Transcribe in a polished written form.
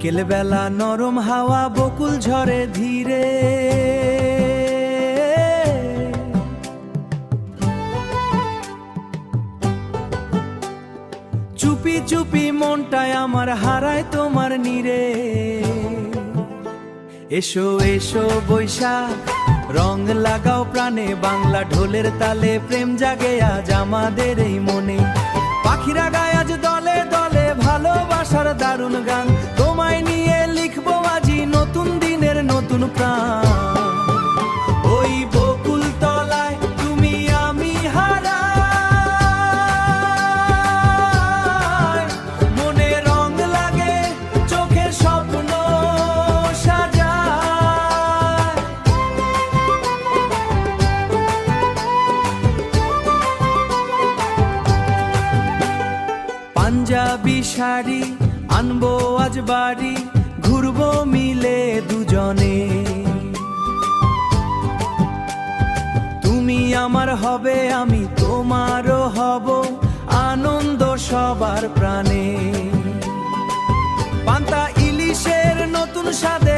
বিকেল বেলা নরম হাওয়া বকুল ঝরে ধীরে, চুপি চুপি মনটায় আমার হারায় তোমার নীরে। এসো এসো বৈশাখ, রং লাগাও প্রাণে, বাংলা ঢোলের তালে প্রেম জাগে আজ আমাদের এই মনে। পাখিরা গায় আজ দলে দলে ভালোবাসার দারুণ গান, তোমায় নিয়ে লিখবো আজি নতুন দিনের নতুন প্রাণ। ওই বকুল তলায় তুমি আমি হারাই, মনে রং লাগে চোখে স্বপ্ন সাজায়। পাঞ্জাবি শাড়ি আনবো আজ বাড়ি, ঘুরবো মিলে দুজনে। তুমি আমার হবে আমি তোমারও হব, আনন্দ সবার প্রাণে। পান্তা ইলিশের নতুন স্বাদে